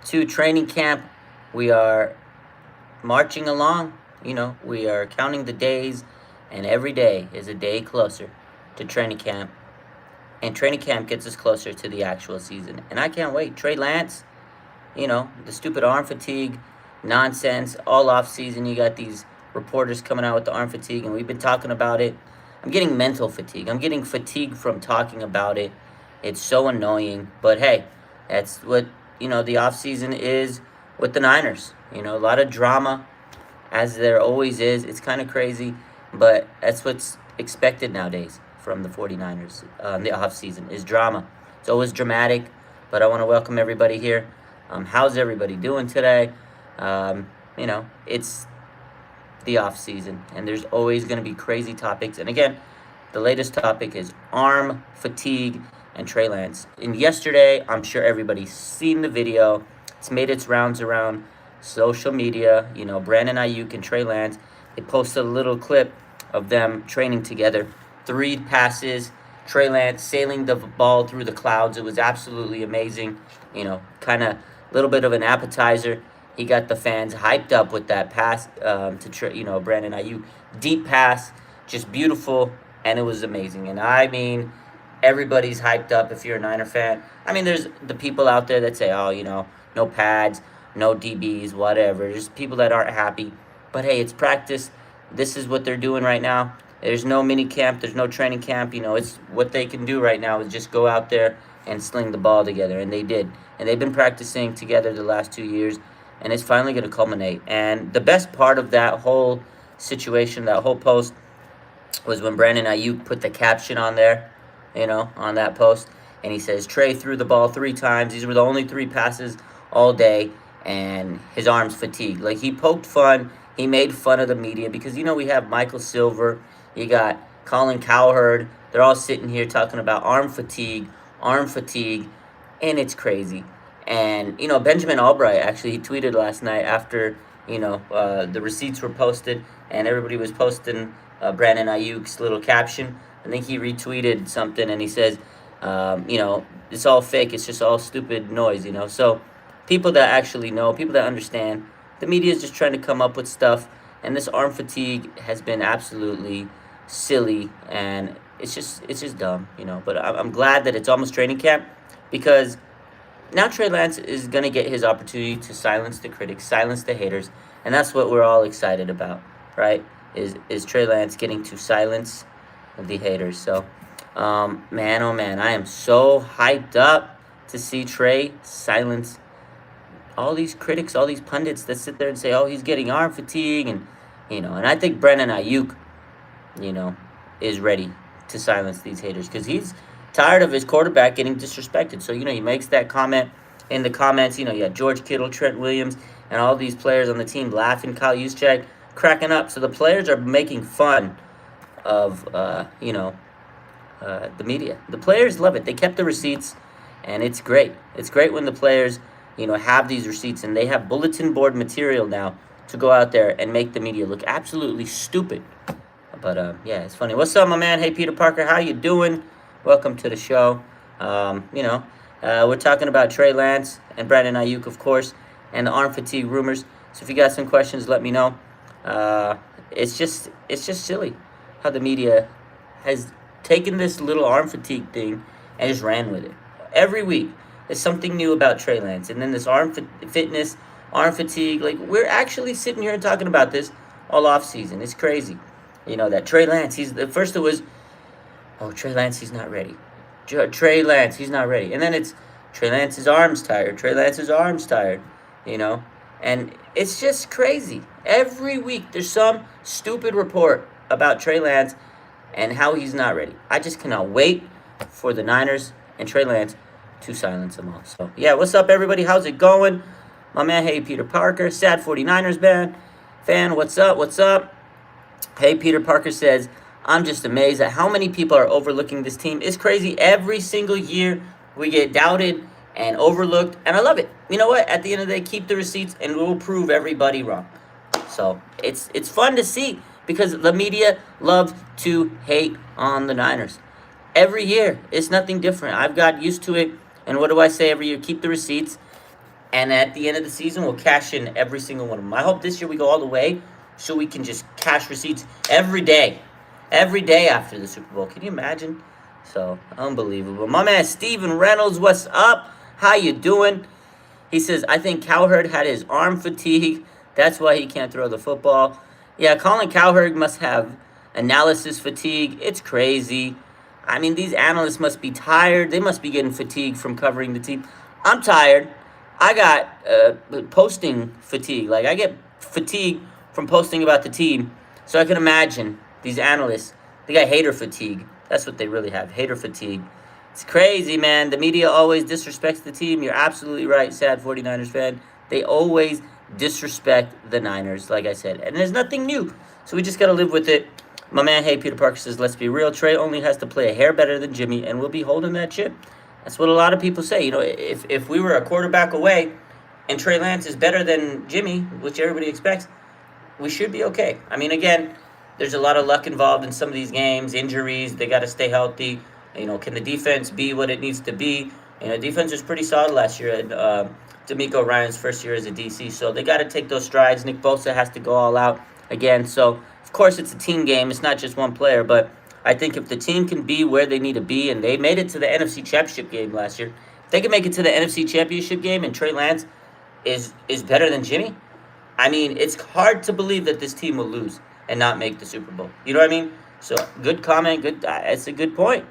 to training camp. We are marching along. We are counting the days, and every day is a day closer to training camp. And training camp gets us closer to the actual season. And I can't wait. Trey Lance, the stupid arm fatigue nonsense all off season. You got these reporters coming out with the arm fatigue, and we've been talking about it. I'm getting mental fatigue. I'm getting fatigued from talking about it. It's so annoying. But hey, that's what, the off season is with the Niners. A lot of drama, as there always is. It's kind of crazy, but that's what's expected nowadays from the 49ers. The off season is drama. It's always dramatic, but I want to welcome everybody here. How's everybody doing today? It's the off season, and there's always going to be crazy topics. And again, the latest topic is arm fatigue and Trey Lance. And yesterday, I'm sure everybody's seen the video. It's made its rounds around social media. Brandon Ayuk and Trey Lance, they posted a little clip of them training together. 3 passes, Trey Lance sailing the ball through the clouds. It was absolutely amazing. Kind of a little bit of an appetizer. He got the fans hyped up with that pass to Brandon Ayuk. Deep pass, just beautiful, and it was amazing. And I mean, everybody's hyped up if you're a Niner fan. I mean, there's the people out there that say, no pads, no DBs, whatever. Just people that aren't happy. But hey, it's practice. This is what they're doing right now. There's no mini camp. There's no training camp. It's what they can do right now is just go out there and sling the ball together. And they did. And they've been practicing together the last 2 years. And it's finally going to culminate. And the best part of that whole situation, that whole post, was when Brandon Ayuk put the caption on there, on that post. And he says, Trey threw the ball 3 times. These were the only 3 passes all day. And his arm's fatigued. Like, he poked fun. He made fun of the media because, we have Michael Silver. You got Colin Cowherd. They're all sitting here talking about arm fatigue. And it's crazy. And, Benjamin Albright, actually, he tweeted last night after, the receipts were posted and everybody was posting Brandon Ayuk's little caption. I think he retweeted something and he says, it's all fake. It's just all stupid noise, So people that actually know, people that understand, the media is just trying to come up with stuff. And this arm fatigue has been absolutely silly, and it's just dumb, But I'm glad that it's almost training camp because now Trey Lance is going to get his opportunity to silence the critics, silence the haters, and that's what we're all excited about, right? Is Trey Lance getting to silence the haters. So, man, oh man, I am so hyped up to see Trey silence all these critics, all these pundits that sit there and say, oh, he's getting arm fatigue, and, and I think Brandon Ayuk, is ready to silence these haters because he's tired of his quarterback getting disrespected. So, he makes that comment in the comments. You got George Kittle, Trent Williams, and all these players on the team laughing, Kyle Juszczyk cracking up. So the players are making fun of, the media. The players love it. They kept the receipts, and it's great. It's great when the players, have these receipts, and they have bulletin board material now to go out there and make the media look absolutely stupid. But, yeah, it's funny. What's up, my man? Hey, Peter Parker, how you doing? Welcome to the show. We're talking about Trey Lance and Brandon Ayuk, of course, and the arm fatigue rumors. So if you got some questions, let me know. It's just silly how the media has taken this little arm fatigue thing and just ran with it. Every week, there's something new about Trey Lance. And then this arm fitness, arm fatigue. Like, we're actually sitting here and talking about this all off season. It's crazy. That Trey Lance, first it was, oh, Trey Lance, he's not ready. Trey Lance, he's not ready. And then it's Trey Lance's arm's tired. Trey Lance's arm's tired, And it's just crazy. Every week there's some stupid report about Trey Lance and how he's not ready. I just cannot wait for the Niners and Trey Lance to silence them all. So, yeah, what's up, everybody? How's it going? My man, hey, Peter Parker, sad 49ers fan, what's up? Hey, Peter Parker says, I'm just amazed at how many people are overlooking this team. It's crazy. Every single year we get doubted and overlooked, and I love it. You know what? At the end of the day, keep the receipts, and we'll prove everybody wrong. So it's fun to see because the media loves to hate on the Niners. Every year, it's nothing different. I've got used to it, and what do I say every year? Keep the receipts. And at the end of the season, we'll cash in every single one of them. I hope this year we go all the way so we can just cash receipts every day. Every day after the Super Bowl. Can you imagine? So, unbelievable. My man Steven Reynolds, what's up? How you doing? He says, I think Cowherd had his arm fatigue. That's why he can't throw the football. Yeah, Colin Cowherd must have analysis fatigue. It's crazy. I mean, these analysts must be tired. They must be getting fatigued from covering the team. I'm tired. I got posting fatigue. Like, I get fatigue from posting about the team. So I can imagine these analysts, they got hater fatigue. That's what they really have, hater fatigue. It's crazy, man. The media always disrespects the team. You're absolutely right, sad 49ers fan. They always disrespect the Niners, like I said. And there's nothing new. So we just got to live with it. My man, Hey Peter Parker says, let's be real. Trey only has to play a hair better than Jimmy, and we'll be holding that chip. That's what a lot of people say. You know, if we were a quarterback away and Trey Lance is better than Jimmy, which everybody expects, we should be okay. I mean, again, there's a lot of luck involved in some of these games, injuries. They got to stay healthy. You know, can the defense be what it needs to be? You know, defense was pretty solid last year at D'Amico Ryan's first year as a DC. So they got to take those strides. Nick Bosa has to go all out again. So, of course, it's a team game. It's not just one player. But I think if the team can be where they need to be, and they made it to the NFC Championship game last year, if they can make it to the NFC Championship game and Trey Lance is better than Jimmy, I mean, it's hard to believe that this team will lose and not make the Super Bowl. You know what I mean? So, good comment. It's a good point.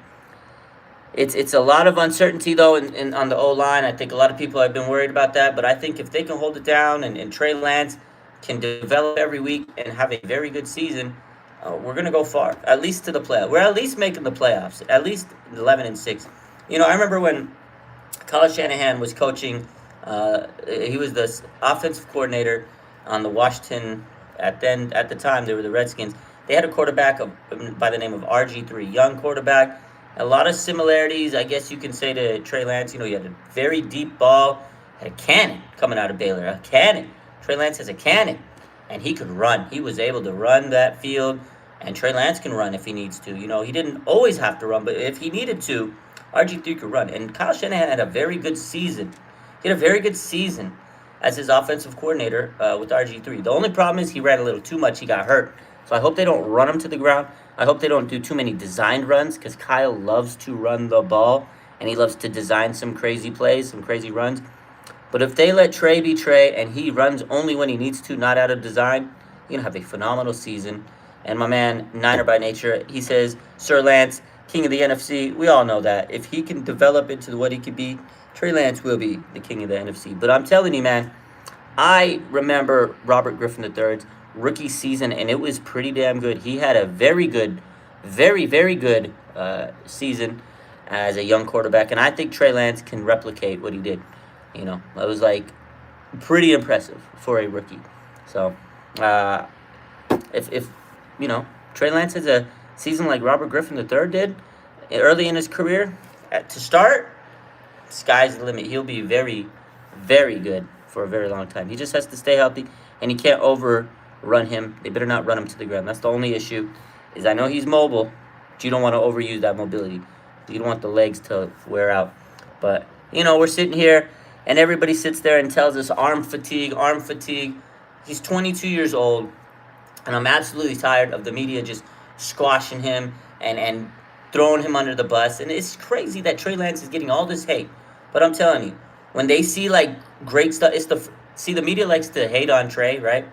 It's a lot of uncertainty, though, on the O-line. I think a lot of people have been worried about that. But I think if they can hold it down and Trey Lance can develop every week and have a very good season, we're going to go far, at least to the playoffs. We're at least making the playoffs, at least 11-6. You know, I remember when Kyle Shanahan was coaching. He was the offensive coordinator on the Washington. At the time, they were the Redskins. They had a quarterback by the name of RG3, young quarterback. A lot of similarities, I guess you can say, to Trey Lance. You know, he had a very deep ball, had a cannon coming out of Baylor, a cannon. Trey Lance has a cannon, and he could run. He was able to run that field, and Trey Lance can run if he needs to. You know, he didn't always have to run, but if he needed to, RG3 could run. And Kyle Shanahan had a very good season. He had a very good season as his offensive coordinator with RG3. The only problem is he ran a little too much. He got hurt. So I hope they don't run him to the ground. I hope they don't do too many designed runs, because Kyle loves to run the ball, and he loves to design some crazy plays, some crazy runs. But if they let Trey be Trey, and he runs only when he needs to, not out of design, you're going to have a phenomenal season. And my man, Niner by nature, he says, Sir Lance, king of the NFC. We all know that. If he can develop into what he could be, Trey Lance will be the king of the NFC. But I'm telling you, man, I remember Robert Griffin III's rookie season, and it was pretty damn good. He had a very good, very, very good season as a young quarterback, and I think Trey Lance can replicate what he did. You know, it was like pretty impressive for a rookie. So, if you know, Trey Lance has a season like Robert Griffin III did early in his career, to start, sky's the limit. He'll be very, very good for a very long time. He just has to stay healthy, and he can't overrun him. They better not run him to the ground. That's the only issue. Is I know he's mobile, but you don't want to overuse that mobility. You don't want the legs to wear out. But, you know, we're sitting here, and everybody sits there and tells us arm fatigue, arm fatigue. He's 22 years old, and I'm absolutely tired of the media just squashing him and throwing him under the bus. And it's crazy that Trey Lance is getting all this hate. But I'm telling you, when they see, like, great stuff, the media likes to hate on Trey, right,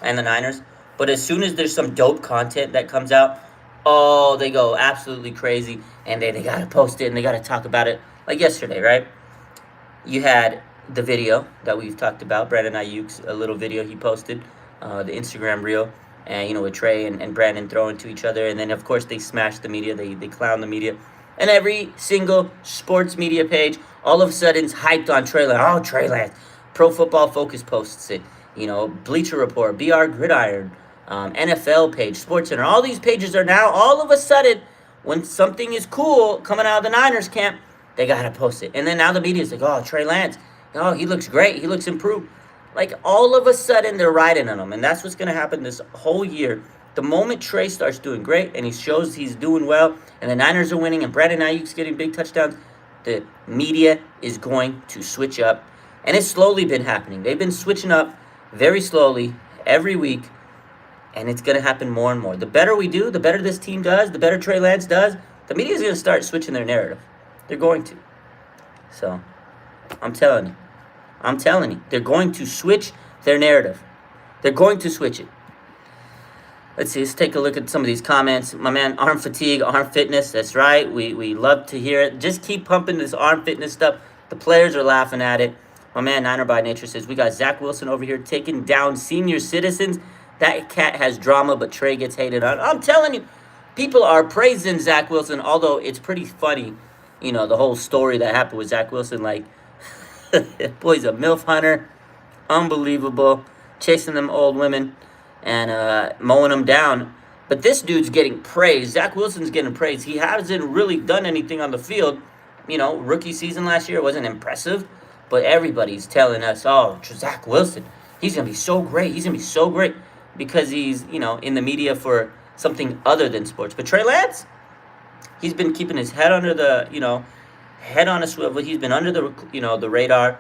and the Niners. But as soon as there's some dope content that comes out, oh, they go absolutely crazy, and they got to post it, and they got to talk about it. Like yesterday, right? You had the video that we've talked about, Brandon Ayuk's a little video he posted, the Instagram reel, and, you know, with Trey and Brandon throwing to each other. And then, of course, they smash the media. They clown the media. And every single sports media page all of a sudden is hyped on Trey Lance. Oh, Trey Lance. Pro Football Focus posts it. You know, Bleacher Report, BR Gridiron, NFL page, SportsCenter. All these pages are now, all of a sudden, when something is cool coming out of the Niners camp, they got to post it. And then now the media's like, oh, Trey Lance. Oh, he looks great. He looks improved. Like, all of a sudden, they're riding on him. And that's what's going to happen this whole year. The moment Trey starts doing great and he shows he's doing well and the Niners are winning and Brandon Ayuk's getting big touchdowns, the media is going to switch up. And it's slowly been happening. They've been switching up very slowly every week, and it's going to happen more and more. The better we do, the better this team does, the better Trey Lance does, the media is going to start switching their narrative. They're going to. So, I'm telling you. I'm telling you. They're going to switch their narrative. They're going to switch it. Let's see. Let's take a look at some of these comments. My man, arm fatigue, arm fitness. That's right. We love to hear it. Just keep pumping this arm fitness stuff. The players are laughing at it. My man, Niner by Nature says, we got Zach Wilson over here taking down senior citizens. That cat has drama, but Trey gets hated on. I'm telling you, people are praising Zach Wilson, although it's pretty funny, the whole story that happened with Zach Wilson. Like, boy's a MILF hunter. Unbelievable. Chasing them old women and mowing them down. But this dude's getting praised. Zach Wilson's getting praised. He hasn't really done anything on the field. Rookie season last year wasn't impressive. But everybody's telling us, oh, Zach Wilson, he's going to be so great. He's going to be so great because he's, in the media for something other than sports. But Trey Lance, he's been keeping his head under the, head on a swivel. He's been under the, the radar.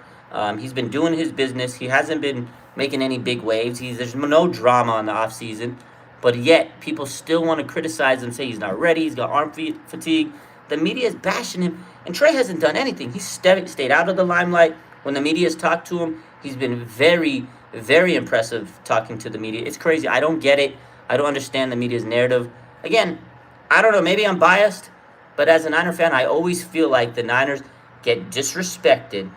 He's been doing his business. He hasn't been making any big waves. There's no drama on the offseason. But yet, people still want to criticize him, say he's not ready. He's got arm fatigue. The media is bashing him, and Trey hasn't done anything. He's stayed out of the limelight. When the media has talked to him, he's been very, very impressive talking to the media. It's crazy. I don't get it. I don't understand the media's narrative. Again, I don't know. Maybe I'm biased, but as a Niner fan, I always feel like the Niners get disrespected,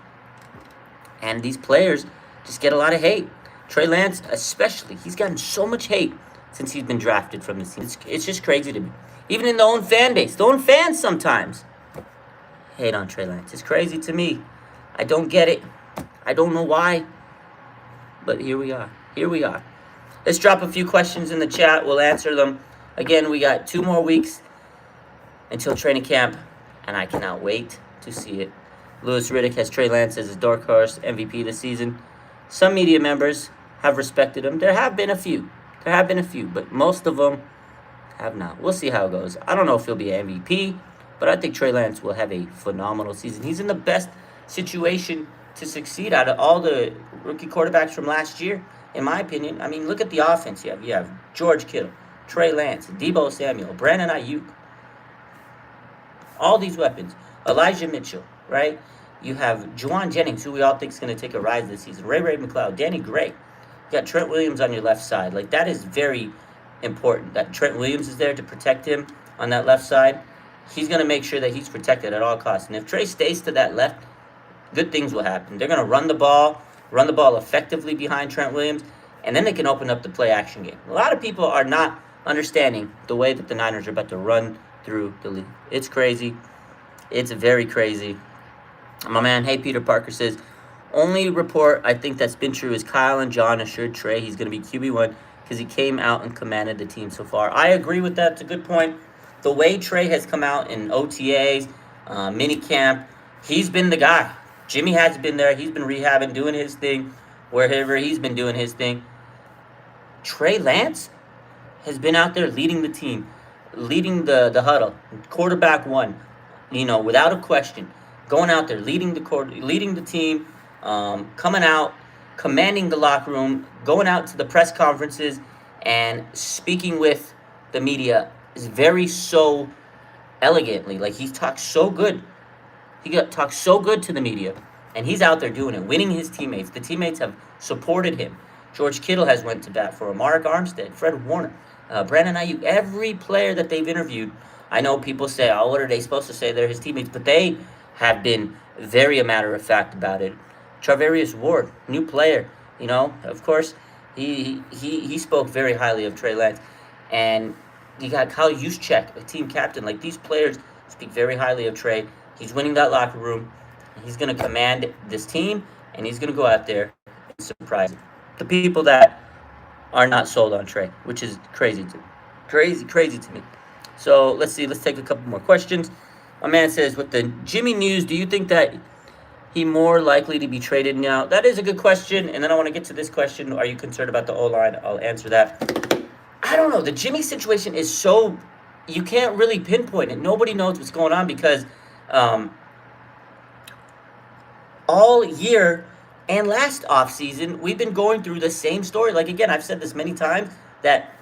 and these players just get a lot of hate. Trey Lance, especially, he's gotten so much hate since he's been drafted from the team. It's just crazy to me. Even in the own fan base, the own fans sometimes hate on Trey Lance. It's crazy to me. I don't get it. I don't know why. But here we are. Here we are. Let's drop a few questions in the chat. We'll answer them. Again, we got 2 more weeks until training camp, and I cannot wait to see it. Louis Riddick has Trey Lance as his dark horse MVP this season. Some media members have respected him. There have been a few. But most of them have not. We'll see how it goes. I don't know if he'll be an MVP, but I think Trey Lance will have a phenomenal season. He's in the best situation to succeed out of all the rookie quarterbacks from last year, in my opinion. I mean, look at the offense you have. You have George Kittle, Trey Lance, Deebo Samuel, Brandon Ayuk. All these weapons. Elijah Mitchell, right? You have Juwan Jennings, who we all think is going to take a rise this season. Ray McLeod, Danny Gray. You got Trent Williams on your left side. Like, that is very important that Trent Williams is there to protect him on that left side. He's going to make sure that he's protected at all costs. And if Trey stays to that left, good things will happen. They're going to run the ball effectively behind Trent Williams, and then they can open up the play-action game. A lot of people are not understanding the way that the Niners are about to run through the league. It's crazy. It's very crazy. My man, Hey Peter Parker says, only report I think that's been true is Kyle and John assured Trey he's going to be QB1 because he came out and commanded the team so far. I agree with that. It's a good point. The way Trey has come out in OTAs, minicamp, he's been the guy. Jimmy has been there. He's been rehabbing, doing his thing, wherever he's been doing his thing. Trey Lance has been out there leading the team, leading the huddle, quarterback one, without a question. Going out there, leading the team, coming out, commanding the locker room, going out to the press conferences, and speaking with the media is very so elegantly. Like, he talks so good. Talks so good to the media, and he's out there doing it, winning his teammates. The teammates have supported him. George Kittle has went to bat for him. Mark Armstead, Fred Warner, Brandon Ayuk. Every player that they've interviewed, I know people say, oh, what are they supposed to say? They're his teammates, but they have been very matter-of-fact about it. Travarius Ward, new player, of course, he spoke very highly of Trey Lance. And you got Kyle Juszczyk, a team captain. Like, these players speak very highly of Trey. He's winning that locker room. He's going to command this team, and he's going to go out there and surprise the people that are not sold on Trey, which is crazy to me. So let's see. Let's take a couple more questions. My man says, with the Jimmy news, do you think that he more likely to be traded now? That is a good question. And then I want to get to this question. Are you concerned about the O-line? I'll answer that. I don't know. The Jimmy situation is so, you can't really pinpoint it. Nobody knows what's going on because all year And last offseason, we've been going through the same story. Like, again, I've said this many times that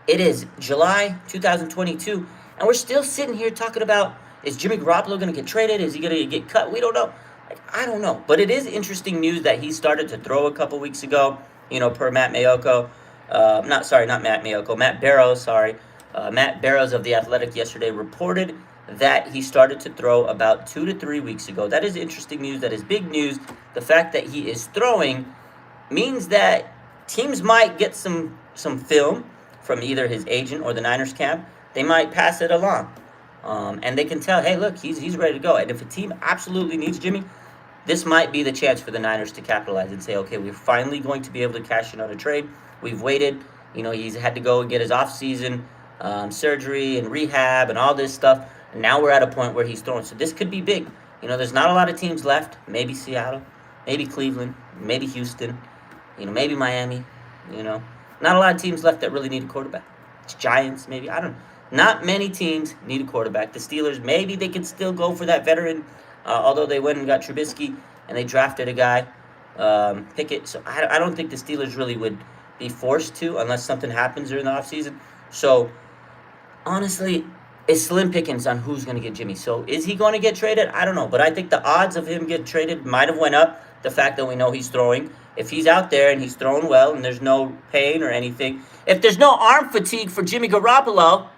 it is July 2022, and we're still sitting here talking about, is Jimmy Garoppolo going to get traded? Is he going to get cut? We don't know. Like, I don't know. But it is interesting news that he started to throw a couple weeks ago, per Matt Mayoko. Not Matt Mayoko, Matt Barrows, sorry. Matt Barrows of The Athletic yesterday reported that he started to throw about 2 to 3 weeks ago. That is interesting news. That is big news. The fact that he is throwing means that teams might get some film from either his agent or the Niners camp. They might pass it along. And they can tell, hey, look, he's ready to go. And if a team absolutely needs Jimmy, this might be the chance for the Niners to capitalize and say, okay, we're finally going to be able to cash in on a trade. We've waited. He's had to go and get his off-season surgery and rehab and all this stuff. And now we're at a point where he's throwing. So this could be big. There's not a lot of teams left. Maybe Seattle, maybe Cleveland, maybe Houston, maybe Miami, Not a lot of teams left that really need a quarterback. It's Giants, maybe. I don't know. Not many teams need a quarterback. The Steelers, maybe they could still go for that veteran, although they went and got Trubisky and they drafted a guy, Pickett. So I don't think the Steelers really would be forced to unless something happens during the offseason. So, honestly, it's slim pickings on who's going to get Jimmy. So, is he going to get traded? I don't know. But I think the odds of him getting traded might have went up. The fact that we know he's throwing. If he's out there and he's throwing well and there's no pain or anything. If there's no arm fatigue for Jimmy Garoppolo,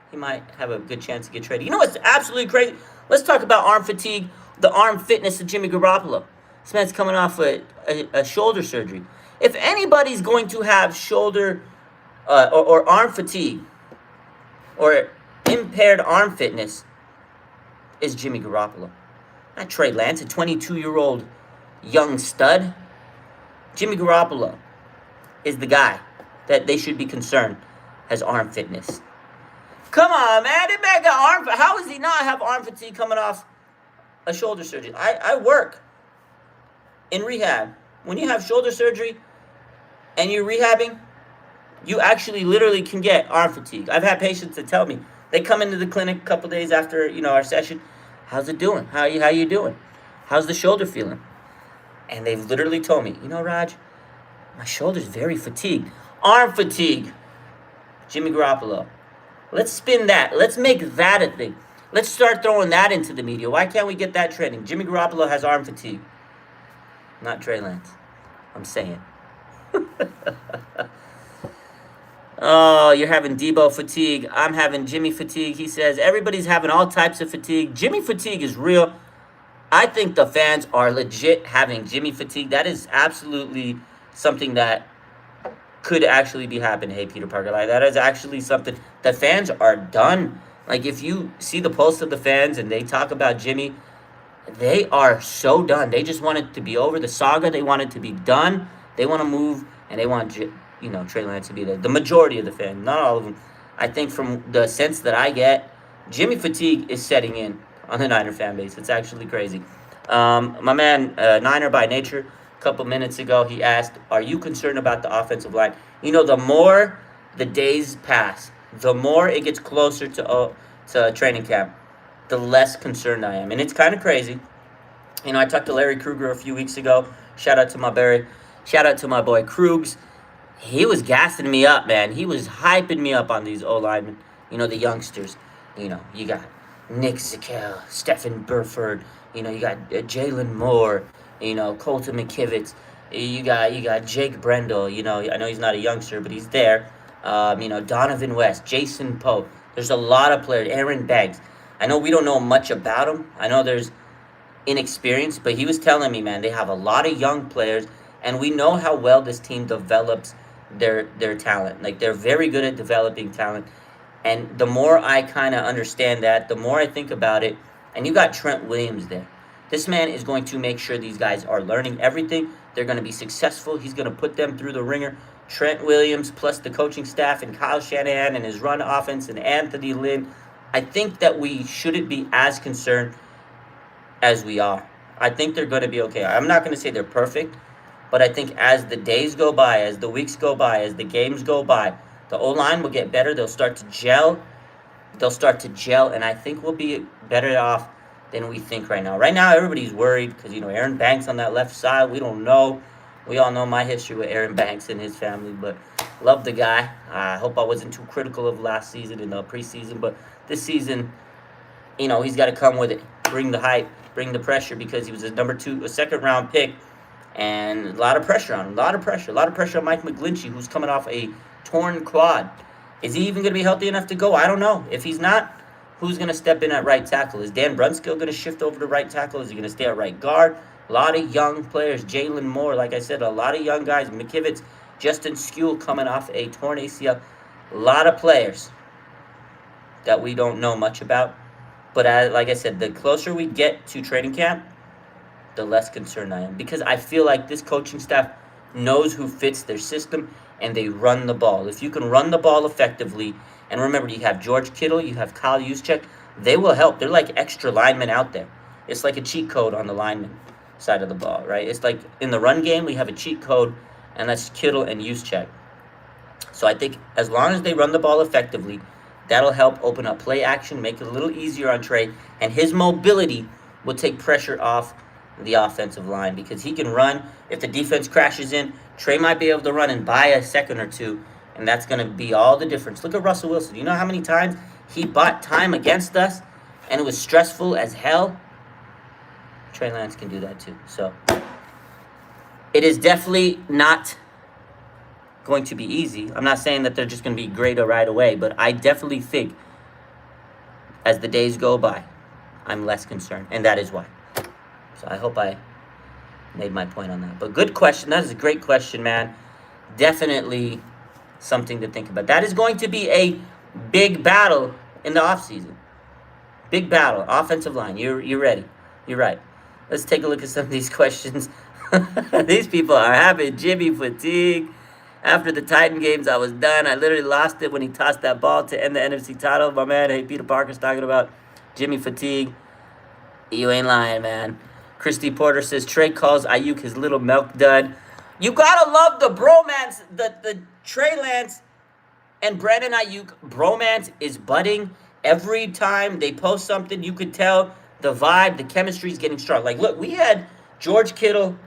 he might have a good chance to get traded. You know what's absolutely crazy? Let's talk about arm fatigue, the arm fitness of Jimmy Garoppolo. This man's coming off a shoulder surgery. If anybody's going to have shoulder or arm fatigue or impaired arm fitness, is Jimmy Garoppolo. Not Trey Lance, a 22-year-old young stud. Jimmy Garoppolo is the guy that they should be concerned has arm fitness. Come on, man. That man got arm. How does he not have arm fatigue coming off a shoulder surgery? I work in rehab. When you have shoulder surgery and you're rehabbing, you actually literally can get arm fatigue. I've had patients that tell me, they come into the clinic a couple days after, our session. How's it doing? How you doing? How's the shoulder feeling? And they've literally told me, Raj, my shoulder's very fatigued. Arm fatigue. Jimmy Garoppolo. Let's spin that. Let's make that a thing. Let's start throwing that into the media. Why can't we get that trending? Jimmy Garoppolo has arm fatigue. Not Trey Lance. I'm saying. Oh, you're having Deebo fatigue. I'm having Jimmy fatigue. He says everybody's having all types of fatigue. Jimmy fatigue is real. I think the fans are legit having Jimmy fatigue. That is absolutely something that could actually be happening. Hey, Peter Parker, like that is actually something. The fans are done. Like, if you see the posts of the fans and they talk about Jimmy, they are so done. They just want it to be over. The saga, they want it to be done. They want to move, and they want Trey Lance to be there. The majority of the fans, not all of them. I think from the sense that I get, Jimmy fatigue is setting in on the Niner fan base. It's actually crazy. My man, Niner by nature, a couple minutes ago, he asked, are you concerned about the offensive line? The more the days pass, the more it gets closer to training camp, the less concerned I am. And it's kind of crazy. I talked to Larry Krueger a few weeks ago. Shout out to my boy Krugs. He was gassing me up, man. He was hyping me up on these O-linemen. The youngsters. You got Nick Zakel, Stephen Burford. You got Jalen Moore. Colton McKivitz. You got Jake Brendel. I know he's not a youngster, but he's there. Donovan West, Jason Pope. There's a lot of players. Aaron Beggs. I know we don't know much about him. I know there's inexperience, but he was telling me, man, they have a lot of young players, and we know how well this team develops their talent. Like, they're very good at developing talent. And the more I kind of understand that, the more I think about it, and you got Trent Williams there. This man is going to make sure these guys are learning everything. They're going to be successful. He's going to put them through the ringer. Trent Williams plus the coaching staff and Kyle Shanahan and his run offense and Anthony Lynn. I think that we shouldn't be as concerned as we are. I think they're going to be okay. I'm not going to say they're perfect, but I think as the days go by, as the weeks go by, as the games go by, the O-line will get better. They'll start to gel. And I think we'll be better off than we think right now. Right now, everybody's worried because, Aaron Banks on that left side. We don't know. We all know my history with Aaron Banks and his family, but love the guy. I hope I wasn't too critical of last season in the preseason, but this season, he's got to come with it. Bring the hype, bring the pressure because he was a second round pick, and a lot of pressure on him. A lot of pressure on Mike McGlinchey, who's coming off a torn quad. Is he even going to be healthy enough to go? I don't know. If he's not, who's going to step in at right tackle? Is Dan Brunskill going to shift over to right tackle? Is he going to stay at right guard? A lot of young players. Jalen Moore, like I said, a lot of young guys. McKivitz, Justin Skule coming off a torn ACL. A lot of players that we don't know much about. But like I said, the closer we get to training camp, the less concerned I am. Because I feel like this coaching staff knows who fits their system, and they run the ball. If you can run the ball effectively, and remember, you have George Kittle, you have Kyle Juszczyk, they will help. They're like extra linemen out there. It's like a cheat code on the lineman side of the ball, right? It's like in the run game, we have a cheat code, and that's Kittle and Juszczyk. So I think as long as they run the ball effectively, that'll help open up play action, make it a little easier on Trey, and his mobility will take pressure off the offensive line because he can run. If the defense crashes in, Trey might be able to run and buy a second or two, and that's going to be all the difference. Look at Russell Wilson. You know how many times he bought time against us, and it was stressful as hell? Trey Lance can do that too. So it is definitely not going to be easy. I'm not saying that they're just going to be great right away, but I definitely think as the days go by, I'm less concerned, and that is why. So I hope I made my point on that. But good question. That is a great question, man. Definitely something to think about. That is going to be a big battle in the offseason. Big battle. Offensive line. You're ready. You're right. Let's take a look at some of these questions. These people are having Jimmy fatigue. After the Titan games, I was done. I literally lost it when he tossed that ball to end the NFC title. My man, hey, Peter Parker's talking about Jimmy fatigue. You ain't lying, man. Christy Porter says Trey calls Ayuk his little milk dud. You gotta love the bromance. The Trey Lance and Brandon Ayuk bromance is budding. Every time they post something, you could tell the vibe, the chemistry is getting strong. Like, look, we had George Kittle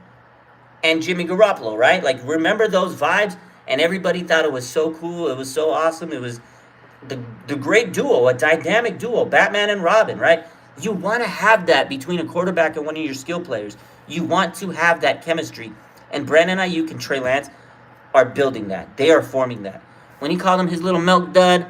and Jimmy Garoppolo, right? Like, remember those vibes? And everybody thought it was so cool. It was so awesome. It was the great duo, a dynamic duo, Batman and Robin, right? You want to have that between a quarterback and one of your skill players. You want to have that chemistry. And Brandon Ayuk and Trey Lance are building that. They are forming that. When he called him his little milk dud,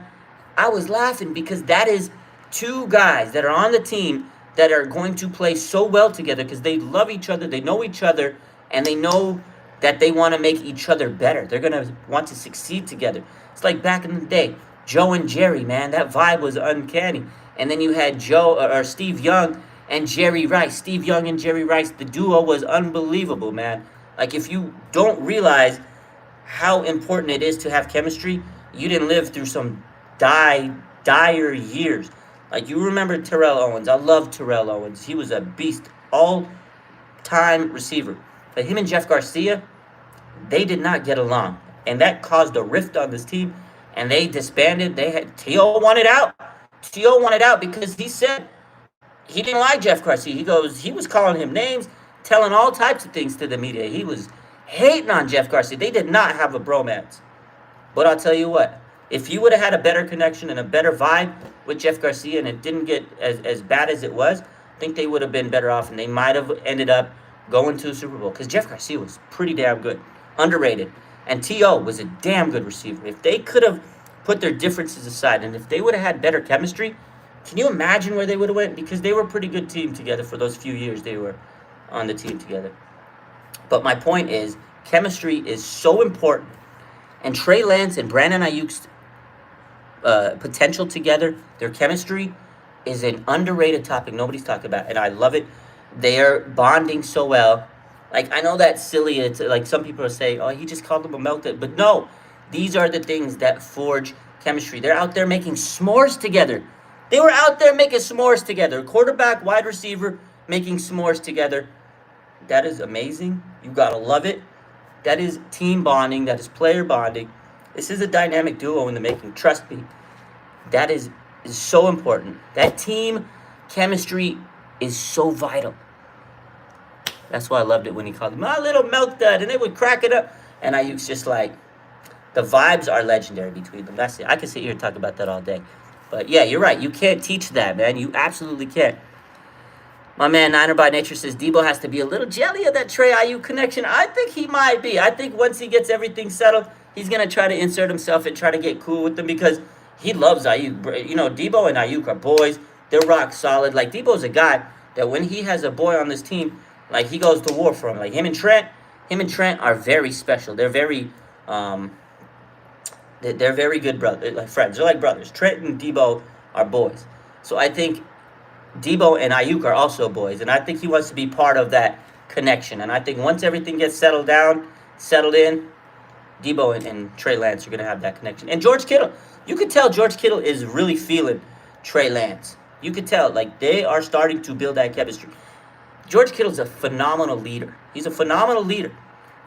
I was laughing because that is two guys that are on the team that are going to play so well together because they love each other, they know each other, and they know that they want to make each other better. They're going to want to succeed together. It's like back in the day, Joe and Jerry, man. That vibe was uncanny. And then you had Steve Young and Jerry Rice. Steve Young and Jerry Rice, the duo was unbelievable, man. Like, if you don't realize how important it is to have chemistry, you didn't live through some dire years. Like, you remember Terrell Owens. I love Terrell Owens. He was a beast, all-time receiver. But him and Jeff Garcia, they did not get along. And that caused a rift on this team. And they disbanded. T.O. wanted out. T.O. wanted out because he said he didn't like Jeff Garcia. He was calling him names, telling all types of things to the media. He was hating on Jeff Garcia. They did not have a bromance. But I'll tell you what, if you would have had a better connection and a better vibe with Jeff Garcia and it didn't get as bad as it was, I think they would have been better off and they might have ended up going to a Super Bowl because Jeff Garcia was pretty damn good, underrated. And T.O. was a damn good receiver. If they could have put their differences aside and if they would have had better chemistry, can you imagine where they would have went? Because they were a pretty good team together for those few years they were on the team together. But my point is, chemistry is so important. And Trey Lance and Brandon Ayuk's potential together, their chemistry, is an underrated topic nobody's talking about. And I love it. They are bonding so well. Like, I know that's silly. It's like some people are saying, oh, he just called them a meltdown. But no, these are the things that forge chemistry. They're out there making s'mores together. They were out there making s'mores together. Quarterback, wide receiver, making s'mores together. That is amazing. You got to love it. That is team bonding. That is player bonding. This is a dynamic duo in the making. Trust me. That is so important. That team chemistry is so vital. That's why I loved it when he called him my little milk dud, and they would crack it up. And Ayuk's just like, the vibes are legendary between them. That's it. I could sit here and talk about that all day. But yeah, you're right. You can't teach that, man. You absolutely can't. My man Niner by Nature says Deebo has to be a little jelly of that Trey Ayuk connection. I think he might be. I think once he gets everything settled, he's going to try to insert himself and try to get cool with them because he loves Ayuk. You know, Deebo and Ayuk are boys. They're rock solid. Like, Deebo's a guy that when he has a boy on this team, like, he goes to war for him. Like, him and Trent are very special. They're very, they're very good brothers, like friends. They're like brothers. Trent and Deebo are boys. So I think Deebo and Ayuk are also boys, and I think he wants to be part of that connection. And I think once everything gets settled in, Deebo and Trey Lance are going to have that connection. And George Kittle, you could tell George Kittle is really feeling Trey Lance. You could tell, like, they are starting to build that chemistry. George Kittle's a phenomenal leader. He's a phenomenal leader.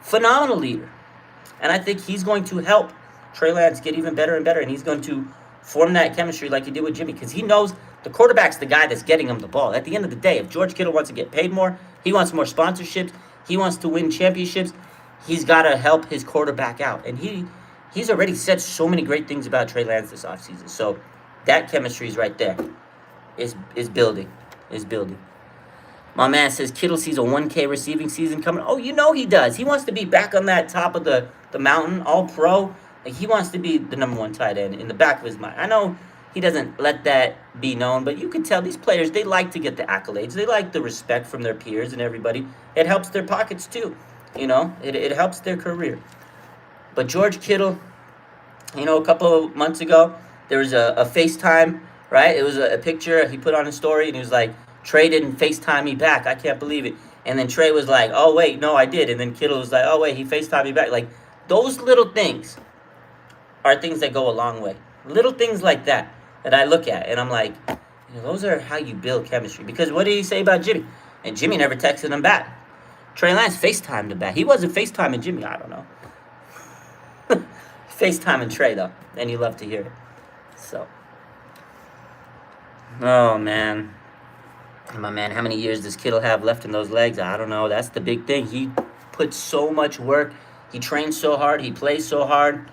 Phenomenal leader. And I think he's going to help Trey Lance get even better and better, and he's going to form that chemistry like he did with Jimmy, because he knows the quarterback's the guy that's getting him the ball. At the end of the day, if George Kittle wants to get paid more, he wants more sponsorships, he wants to win championships, he's got to help his quarterback out. And he's already said so many great things about Trey Lance this offseason. So that chemistry is right there. Is building. Is building. My man says Kittle sees a 1K receiving season coming. Oh, you know he does. He wants to be back on that top of the mountain, all pro. Like, he wants to be the number one tight end in the back of his mind. I know he doesn't let that be known, but you can tell these players, they like to get the accolades. They like the respect from their peers and everybody. It helps their pockets too. You know, it helps their career. But George Kittle, you know, a couple of months ago, there was a FaceTime, right? It was a picture he put on his story, and he was like, Trey didn't FaceTime me back. I can't believe it. And then Trey was like, oh, wait, no, I did. And then Kittle was like, oh, wait, he FaceTimed me back. Like, those little things are things that go a long way. Little things like that I look at, and I'm like, you know, those are how you build chemistry. Because what did he say about Jimmy? And Jimmy never texted him back. Trey Lance FaceTimed him back. He wasn't FaceTiming Jimmy. I don't know. FaceTiming Trey, though. And you love to hear it. So. Oh, man. My man, how many years does Kittle have left in those legs? I don't know. That's the big thing. He puts so much work. He trains so hard. He plays so hard.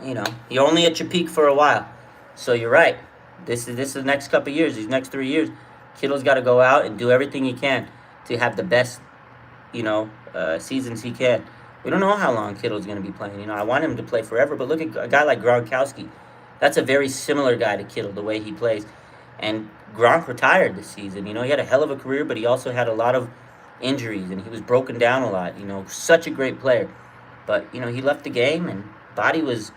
You know, you're only at your peak for a while. So you're right. This is the next couple of years, these next 3 years. Kittle's got to go out and do everything he can to have the best, you know, seasons he can. We don't know how long Kittle's going to be playing. You know, I want him to play forever, but look at a guy like Gronkowski. That's a very similar guy to Kittle, the way he plays. And Gronk retired this season. You know, he had a hell of a career, but he also had a lot of injuries, and he was broken down a lot. You know, such a great player. But, you know, he left the game, and body was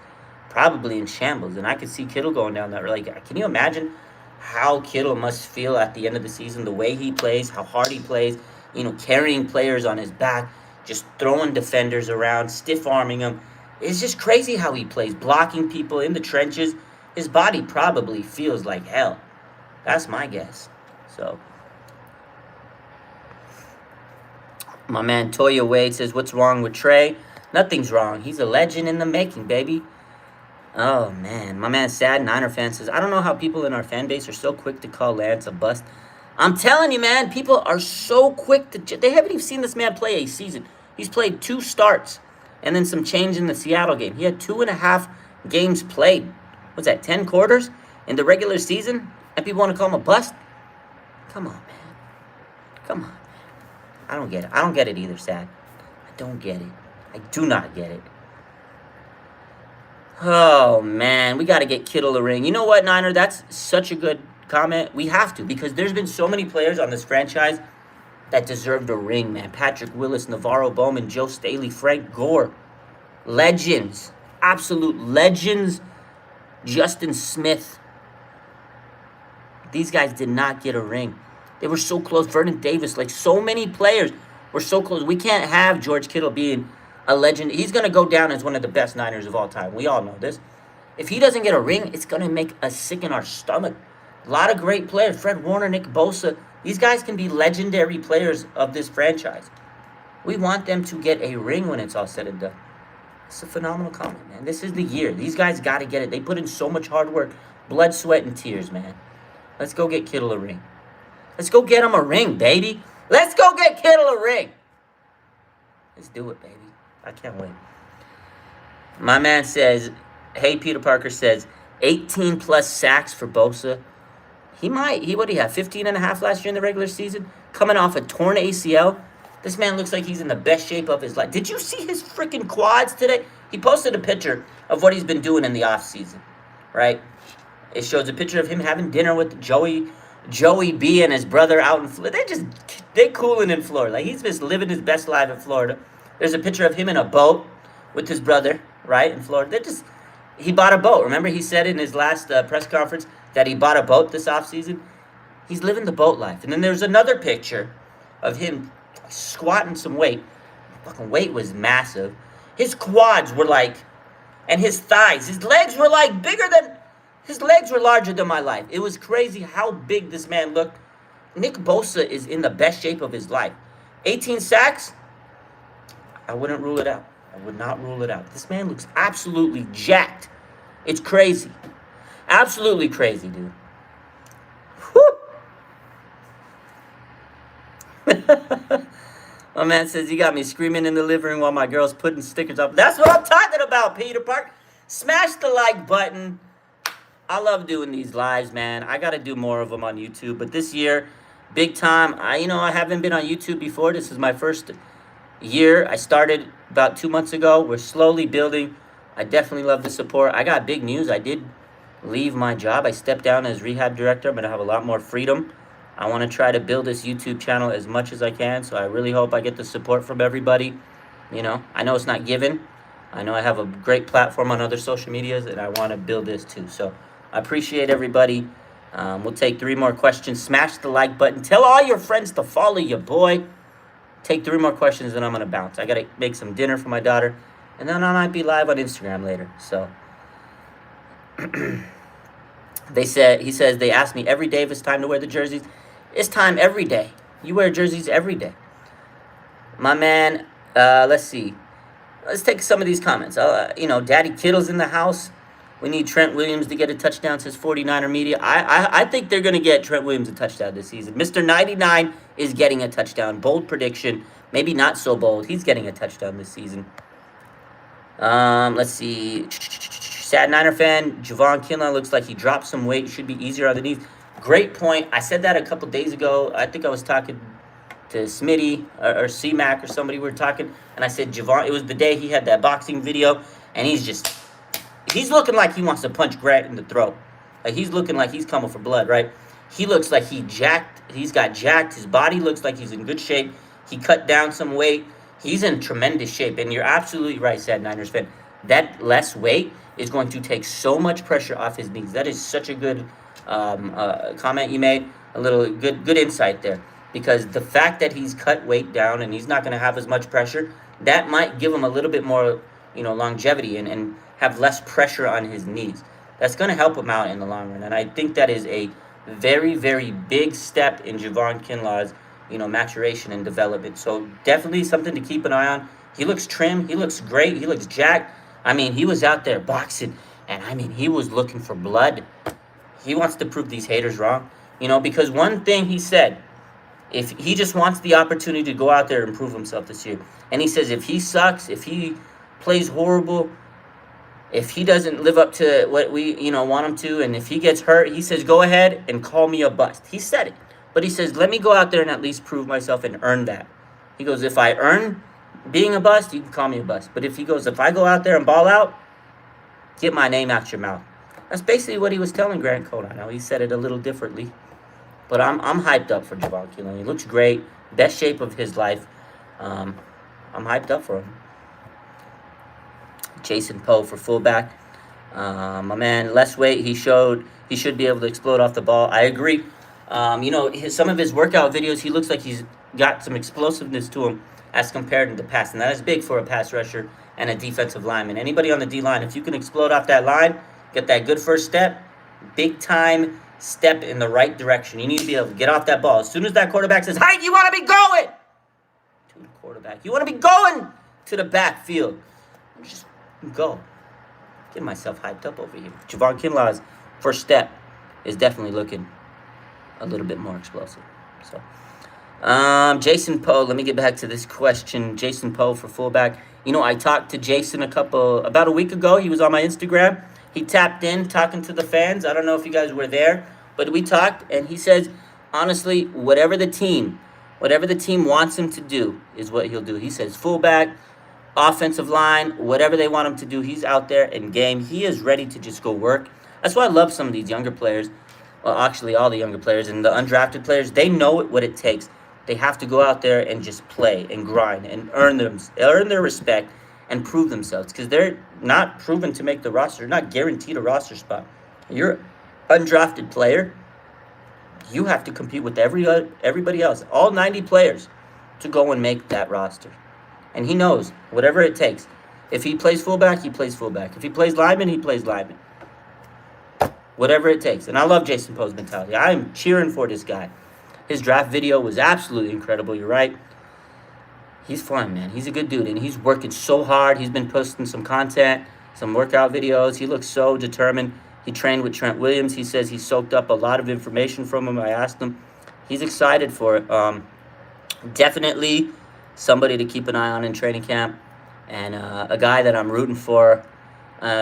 probably in shambles. And I could see Kittle going down that road. Like, can you imagine how Kittle must feel at the end of the season, the way he plays, how hard he plays, you know, carrying players on his back, just throwing defenders around, stiff-arming them. It's just crazy how he plays, blocking people in the trenches. His body probably feels like hell. That's my guess. So, my man Toya Wade says, what's wrong with Trey? Nothing's wrong. He's a legend in the making, baby. Oh, man. My man Sad Niner fan says, I don't know how people in our fan base are so quick to call Lance a bust. I'm telling you, man, people are so quick to... They haven't even seen this man play a season. He's played 2 starts and then some change in the Seattle game. He had 2.5 games played. What's that, 10 quarters in the regular season? And people want to call him a bust? Come on, man. Come on, man. I don't get it. I don't get it either, Sad. I don't get it. I do not get it. Oh, man. We got to get Kittle a ring. You know what, Niner? That's such a good comment. We have to, because there's been so many players on this franchise that deserved a ring, man. Patrick Willis, Navarro Bowman, Joe Staley, Frank Gore. Legends. Absolute legends. Justin Smith. These guys did not get a ring. They were so close. Vernon Davis, like, so many players were so close. We can't have George Kittle being a legend. He's going to go down as one of the best Niners of all time. We all know this. If he doesn't get a ring, it's going to make us sick in our stomach. A lot of great players. Fred Warner, Nick Bosa. These guys can be legendary players of this franchise. We want them to get a ring when it's all said and done. It's a phenomenal comment, man. This is the year. These guys got to get it. They put in so much hard work. Blood, sweat, and tears, man. Let's go get Kittle a ring. Let's go get him a ring, baby. Let's go get Kittle a ring. Let's do it, baby. I can't wait. My man says, hey, Peter Parker says, 18 plus sacks for Bosa. What do you have, 15 and a half last year in the regular season? Coming off a torn ACL. This man looks like he's in the best shape of his life. Did you see his freaking quads today? He posted a picture of what he's been doing in the offseason, right? It shows a picture of him having dinner with Joey B and his brother out in Florida. They cooling in Florida. Like, he's just living his best life in Florida. There's a picture of him in a boat with his brother, right, in Florida. He bought a boat. Remember he said in his last press conference that he bought a boat this offseason? He's living the boat life. And then there's another picture of him squatting some weight. Fucking weight was massive. His quads were like, and his thighs, his legs were like his legs were larger than my life. It was crazy how big this man looked. Nick Bosa is in the best shape of his life. 18 sacks? I wouldn't rule it out. I would not rule it out. This man looks absolutely jacked. It's crazy. Absolutely crazy, dude. My man says, you got me screaming in the living room while my girl's putting stickers up. That's what I'm talking about, Peter Park. Smash the like button. I love doing these lives, man. I got to do more of them on YouTube. But this year, big time. I haven't been on YouTube before. This is my first year. I started about 2 months ago. We're slowly building. I definitely love the support. I got big news. I did leave my job. I stepped down as rehab director. I'm going to have a lot more freedom. I want to try to build this YouTube channel as much as I can. So I really hope I get the support from everybody. I know it's not given. I know I have a great platform on other social medias, and I want to build this too. So I appreciate everybody. We'll take 3 more questions. Smash the like button. Tell all your friends to follow your boy. Take 3 more questions, and I'm going to bounce. I got to make some dinner for my daughter, and then I might be live on Instagram later. So he says, they ask me every day if it's time to wear the jerseys. It's time every day. You wear jerseys every day. My man, let's see. Let's take some of these comments. Daddy Kittle's in the house. We need Trent Williams to get a touchdown, says 49er Media. I think they're going to get Trent Williams a touchdown this season. Mr. 99 is getting a touchdown. Bold prediction. Maybe not so bold. He's getting a touchdown this season. Let's see. Sad Niner fan, Javon Kinlaw looks like he dropped some weight. Should be easier on the knees. Great point. I said that a couple days ago. I think I was talking to Smitty or C-Mac or somebody. We were talking, and I said Javon. It was the day he had that boxing video, and he's looking like he wants to punch Grant in the throat. Like, he's looking like he's coming for blood, right? He looks like he's got jacked. His body looks like he's in good shape. He cut down some weight. He's in tremendous shape. And you're absolutely right, Sad Niners fan. That less weight is going to take so much pressure off his knees. That is such a good comment you made. A little good insight there. Because the fact that he's cut weight down and he's not going to have as much pressure, that might give him a little bit more, longevity and have less pressure on his knees. That's going to help him out in the long run. And I think that is a very, very big step in Javon Kinlaw's, maturation and development. So definitely something to keep an eye on. He looks trim. He looks great. He looks jacked. He was out there boxing, and he was looking for blood. He wants to prove these haters wrong, because one thing he said, if he just wants the opportunity to go out there and prove himself this year. And he says if he sucks, if he plays horrible, if he doesn't live up to what we, want him to, and if he gets hurt, he says, go ahead and call me a bust. He said it. But he says, let me go out there and at least prove myself and earn that. He goes, if I earn being a bust, you can call me a bust. But if I go out there and ball out, get my name out your mouth. That's basically what he was telling Grant Cole. I know he said it a little differently. But I'm hyped up for Javon Kinlaw. He looks great. Best shape of his life. I'm hyped up for him. Jason Poe for fullback. My man, less weight. He should be able to explode off the ball. I agree. Some of his workout videos, he looks like he's got some explosiveness to him as compared to the pass. And that is big for a pass rusher and a defensive lineman. Anybody on the D-line, if you can explode off that line, get that good first step, big time step in the right direction. You need to be able to get off that ball. As soon as that quarterback says, "Hey, you want to be going to the quarterback. You want to be going to the backfield." Just go. Get myself hyped up over here. Javon Kinlaw's first step is definitely looking a little bit more explosive. So, Jason Poe, let me get back to this question. Jason Poe for fullback. I talked to Jason about a week ago. He was on my Instagram. He tapped in talking to the fans. I don't know if you guys were there, but we talked, and he says, honestly, whatever the team wants him to do is what he'll do. He says fullback, offensive line, whatever they want him to do, he's out there in game. He is ready to just go work. That's why I love some of these younger players. Well, actually, all the younger players and the undrafted players, they know what it takes. They have to go out there and just play and grind and earn their respect and prove themselves, because they're not proven to make the roster. They're not guaranteed a roster spot. You're an undrafted player. You have to compete with everybody else, all 90 players, to go and make that roster. And he knows whatever it takes. If he plays fullback, he plays fullback. If he plays lineman, he plays lineman. Whatever it takes. And I love Jason Poe's mentality. I am cheering for this guy. His draft video was absolutely incredible. You're right. He's fun, man. He's a good dude, and he's working so hard. He's been posting some content, some workout videos. He looks so determined. He trained with Trent Williams. He says he soaked up a lot of information from him. I asked him. He's excited for it. Definitely somebody to keep an eye on in training camp, and a guy that I'm rooting for.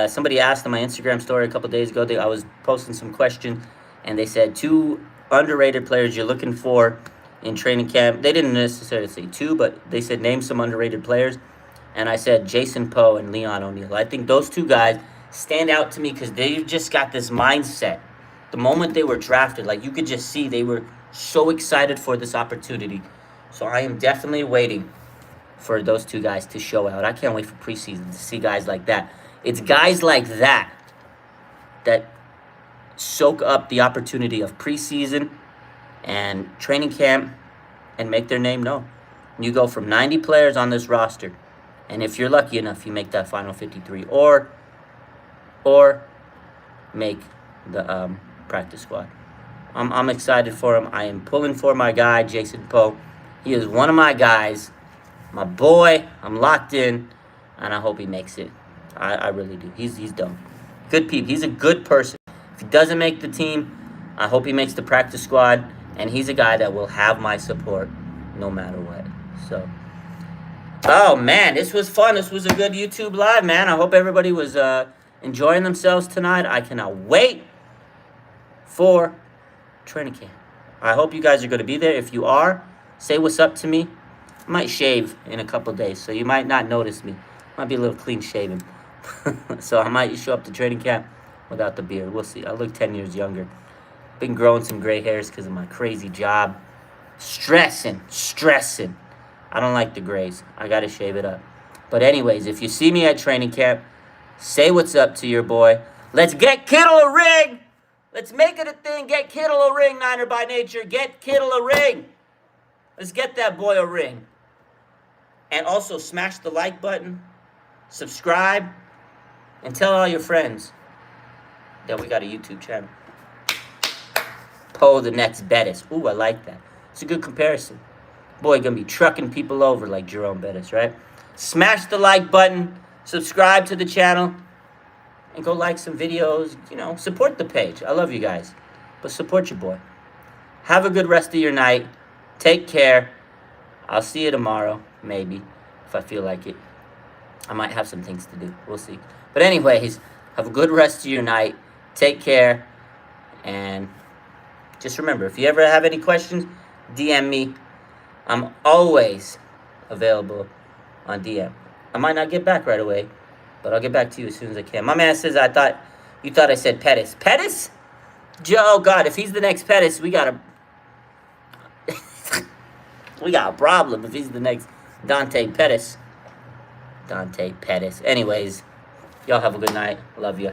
Somebody asked on my Instagram story a couple days ago. I was posting some questions, and they said 2 underrated players you're looking for in training camp. They didn't necessarily say 2, but they said name some underrated players. And I said Jason Poe and Leon O'Neal. I think those 2 guys stand out to me because they've just got this mindset. The moment they were drafted, like, you could just see they were so excited for this opportunity. So I am definitely waiting for those 2 guys to show out. I can't wait for preseason to see guys like that. It's guys like that soak up the opportunity of preseason and training camp and make their name known. You go from 90 players on this roster, and if you're lucky enough, you make that final 53 or make the practice squad. I'm excited for him. I am pulling for my guy, Jason Poe. He is one of my guys, my boy. I'm locked in, and I hope he makes it. I really do. He's dope. Good peep. He's a good person. If he doesn't make the team, I hope he makes the practice squad, and he's a guy that will have my support no matter what. So, oh, man, this was fun. This was a good YouTube Live, man. I hope everybody was enjoying themselves tonight. I cannot wait for training camp. I hope you guys are going to be there. If you are, say what's up to me. I might shave in a couple days, so you might not notice me. Might be a little clean shaven. So I might show up to training camp without the beard. We'll see. I look 10 years younger. Been growing some gray hairs because of my crazy job. Stressing. I don't like the grays. I got to shave it up. But anyways, if you see me at training camp, say what's up to your boy. Let's get Kittle a ring. Let's make it a thing. Get Kittle a ring, Niner by nature. Get Kittle a ring. Let's get that boy a ring. And also smash the like button. Subscribe. And tell all your friends that we got a YouTube channel. Poe the next Bettis. Ooh, I like that. It's a good comparison. Boy, gonna be trucking people over like Jerome Bettis, right? Smash the like button. Subscribe to the channel. And go like some videos. Support the page. I love you guys. But support your boy. Have a good rest of your night. Take care. I'll see you tomorrow, maybe, if I feel like it. I might have some things to do. We'll see. But anyways, have a good rest of your night. Take care. And just remember, if you ever have any questions, DM me. I'm always available on DM. I might not get back right away, but I'll get back to you as soon as I can. My man says, you thought I said Pettis. Pettis? Oh, God, if he's the next Pettis, we got a problem if he's the next Dante Pettis. Anyways, y'all have a good night. Love you.